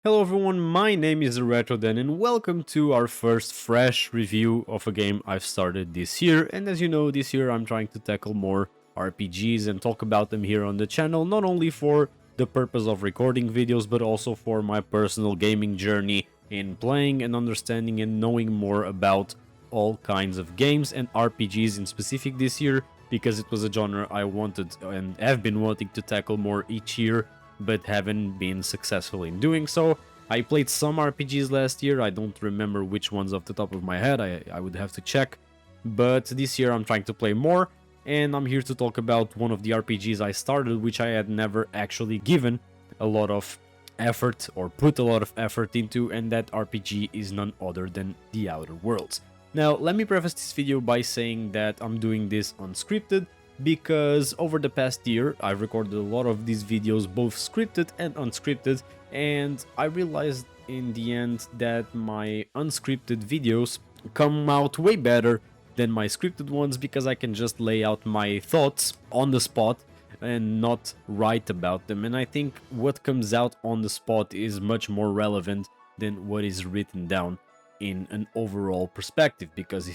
Hello everyone, my name is RetroDen and welcome to our first fresh review of a game I've started this year. And as you know, this year I'm trying to tackle more RPGs and talk about them here on the channel, not only for the purpose of recording videos, but also for my personal gaming journey in playing and understanding and knowing more about all kinds of games and RPGs in specific this year, because it was a genre I wanted and have been wanting to tackle more each year but haven't been successful in doing so. I played some RPGs last year, I don't remember which ones off the top of my head, I would have to check, but this year I'm trying to play more, and I'm here to talk about one of the RPGs I started, which I had never actually given a lot of effort or put a lot of effort into, and that RPG is none other than The Outer Worlds. Now, let me preface this video by saying that I'm doing this unscripted, because over the past year I've recorded a lot of these videos, both scripted and unscripted, and I realized in the end that my unscripted videos come out way better than my scripted ones, because I can just lay out my thoughts on the spot and not write about them, and I think what comes out on the spot is much more relevant than what is written down in an overall perspective, because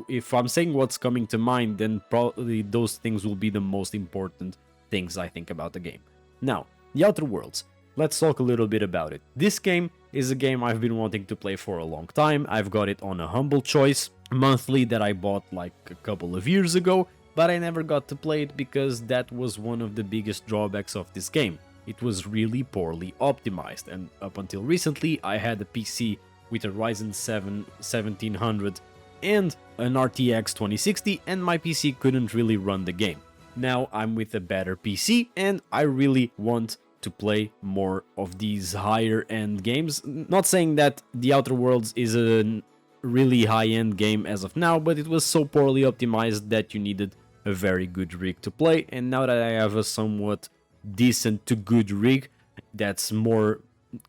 if I'm saying what's coming to mind, then probably those things will be the most important things I think about the game. Now, The Outer Worlds. Let's talk a little bit about it. This game is a game I've been wanting to play for a long time. I've got it on a Humble Choice monthly that I bought like a couple of years ago, but I never got to play it because that was one of the biggest drawbacks of this game. It was really poorly optimized, and up until recently I had a PC with a Ryzen 7 1700 and an RTX 2060, and my PC couldn't really run the game. Now I'm with a better PC and I really want to play more of these higher end games. Not saying that The Outer Worlds is a really high end game as of now, but it was so poorly optimized that you needed a very good rig to play, and now that I have a somewhat decent to good rig that's more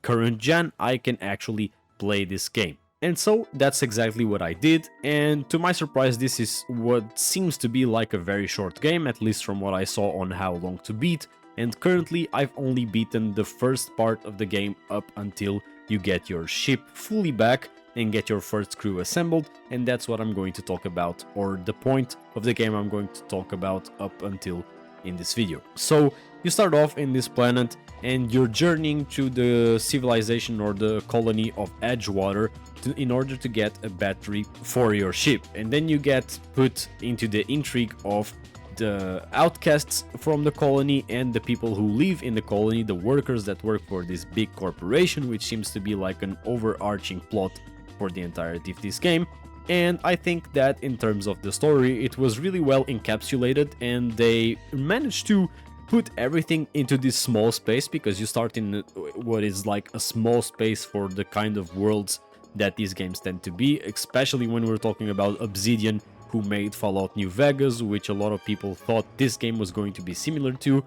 current gen, I can actually play this game. And so that's exactly what I did, and to my surprise this is what seems to be like a very short game, at least from what I saw on How Long to Beat, and currently I've only beaten the first part of the game up until you get your ship fully back and get your first crew assembled, and that's what I'm going to talk about, or the point of the game I'm going to talk about up until in this video. So you start off in this planet and you're journeying to the civilization or the colony of Edgewater in order to get a battery for your ship, and then you get put into the intrigue of the outcasts from the colony and the people who live in the colony, the workers that work for this big corporation, which seems to be like an overarching plot for the entirety of this game. And I think that in terms of the story, it was really well encapsulated, and they managed to put everything into this small space, because you start in what is like a small space for the kind of worlds that these games tend to be, especially when we're talking about Obsidian, who made Fallout New Vegas, which a lot of people thought this game was going to be similar to.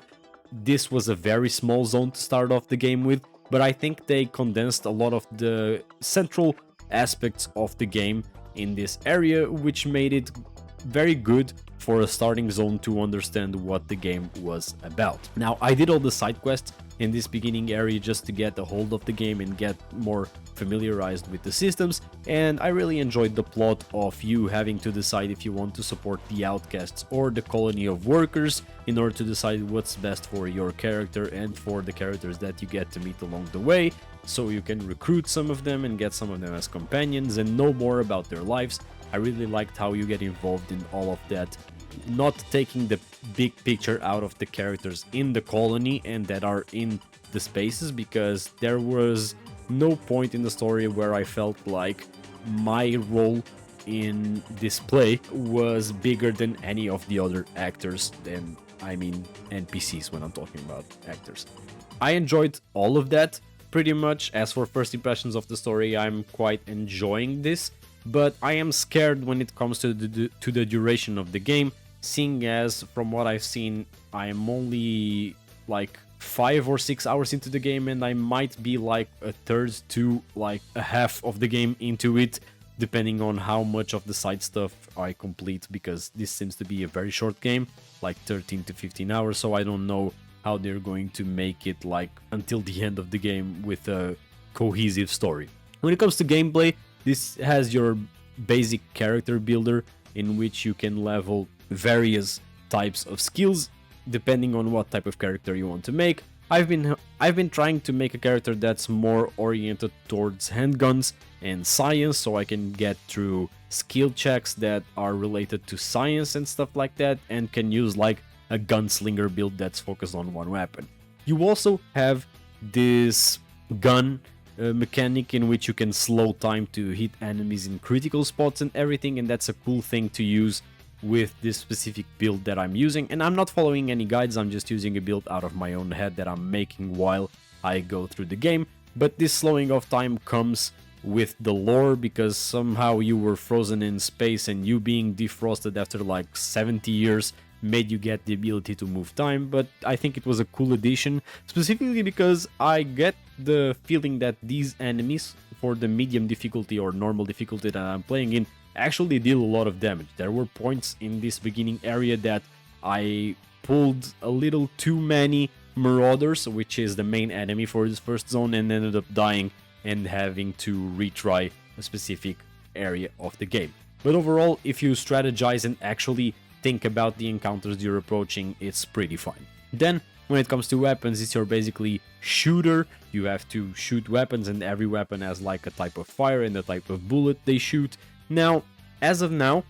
This was a very small zone to start off the game with, but I think they condensed a lot of the central aspects of the game in this area, which made it very good for a starting zone to understand what the game was about. Now, I did all the side quests in this beginning area just to get a hold of the game and get more familiarized with the systems, and I really enjoyed the plot of you having to decide if you want to support the outcasts or the colony of workers in order to decide what's best for your character and for the characters that you get to meet along the way, so you can recruit some of them and get some of them as companions and know more about their lives. I really liked how you get involved in all of that, not taking the big picture out of the characters in the colony and that are in the spaces, because there was no point in the story where I felt like my role in this play was bigger than any of the other actors, and I mean NPCs when I'm talking about actors. I enjoyed all of that pretty much. As for first impressions of the story, I'm quite enjoying this, but I am scared when it comes to the duration of the game, seeing as from what I've seen I am only like 5 or 6 hours into the game, and I might be like a third to like a half of the game into it, depending on how much of the side stuff I complete, because this seems to be a very short game, like 13 to 15 hours, so I don't know how they're going to make it like until the end of the game with a cohesive story. When it comes to gameplay, this has your basic character builder in which you can level various types of skills depending on what type of character you want to make. I've been trying to make a character that's more oriented towards handguns and science, so I can get through skill checks that are related to science and stuff like that, and can use like a gunslinger build that's focused on one weapon. You also have this gun mechanic in which you can slow time to hit enemies in critical spots and everything, and that's a cool thing to use with this specific build that I'm using. And I'm not following any guides, I'm just using a build out of my own head that I'm making while I go through the game. But this slowing of time comes with the lore, because somehow you were frozen in space and you being defrosted after like 70 years made you get the ability to move time. But I think it was a cool addition, specifically because I get the feeling that these enemies, for the medium difficulty or normal difficulty that I'm playing in, actually deal a lot of damage. There were points in this beginning area that I pulled a little too many marauders, which is the main enemy for this first zone, and ended up dying and having to retry a specific area of the game. But overall, if you strategize and actually think about the encounters you're approaching, it's pretty fine. Then, when it comes to weapons, it's your basically shooter. You have to shoot weapons, and every weapon has like a type of fire and a type of bullet they shoot. Now, as of now,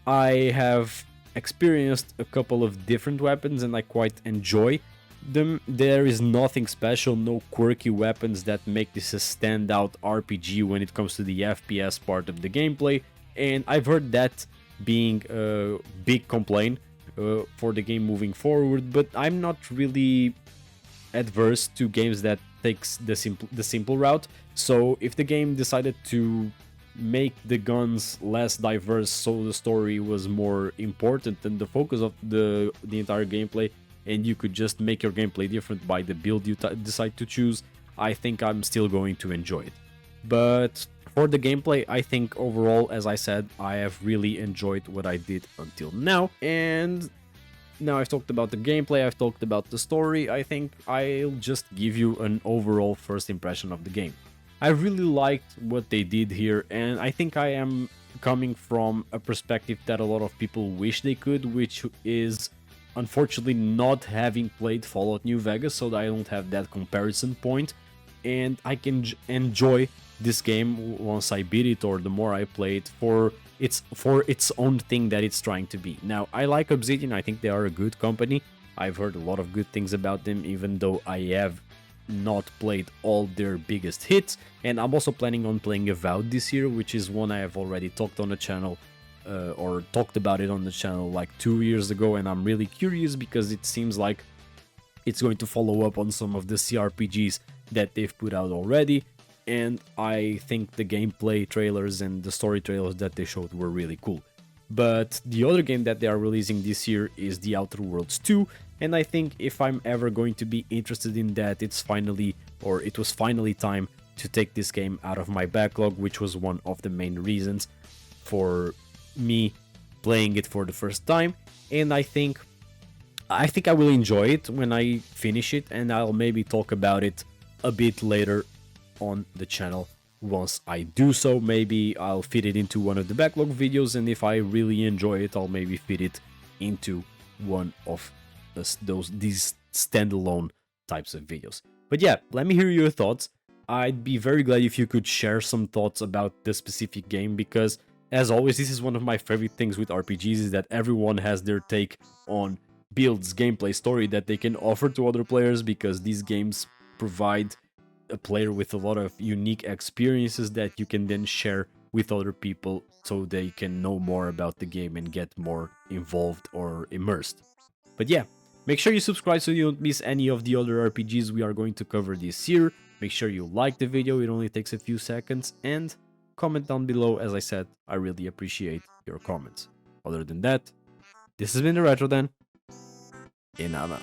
I have experienced a couple of different weapons and I quite enjoy them. There is nothing special, no quirky weapons that make this a standout RPG when it comes to the FPS part of the gameplay, and I've heard that being a big complaint for the game moving forward, but I'm not really adverse to games that takes the simple route. So if the game decided to make the guns less diverse, so the story was more important than the focus of the entire gameplay, and you could just make your gameplay different by the build you decide to choose, I think I'm still going to enjoy it. But for the gameplay, I think overall, as I said, I have really enjoyed what I did until now. And now I've talked about the gameplay, I've talked about the story, I think I'll just give you an overall first impression of the game. I really liked what they did here, and I think I am coming from a perspective that a lot of people wish they could, which is unfortunately not having played Fallout New Vegas, so that I don't have that comparison point, and I can enjoy this game once I beat it, or the more I play it, for its own thing that it's trying to be. Now, I like Obsidian, I think they are a good company. I've heard a lot of good things about them, even though I have not played all their biggest hits, and I'm also planning on playing Avowed this year, which is one I have already talked on the channel, or talked about it on the channel like 2 years ago, and I'm really curious because it seems like it's going to follow up on some of the CRPGs that they've put out already, and I think the gameplay trailers and the story trailers that they showed were really cool. But the other game that they are releasing this year is The Outer Worlds 2, and I think if I'm ever going to be interested in that, it was finally time to take this game out of my backlog, which was one of the main reasons for me playing it for the first time. And I think I will enjoy it when I finish it, and I'll maybe talk about it a bit later on the channel. Once I do so, maybe I'll fit it into one of the backlog videos, and if I really enjoy it, I'll maybe fit it into one of these standalone types of videos. But yeah, let me hear your thoughts. I'd be very glad if you could share some thoughts about the specific game, because as always, this is one of my favorite things with RPGs, is that everyone has their take on builds, gameplay, story that they can offer to other players, because these games provide a player with a lot of unique experiences that you can then share with other people so they can know more about the game and get more involved or immersed. But yeah, make sure you subscribe so you don't miss any of the other RPGs we are going to cover this year. Make sure you like the video, it only takes a few seconds, and comment down below. As I said, I really appreciate your comments. Other than that, this has been the Retro Den, and I'm out.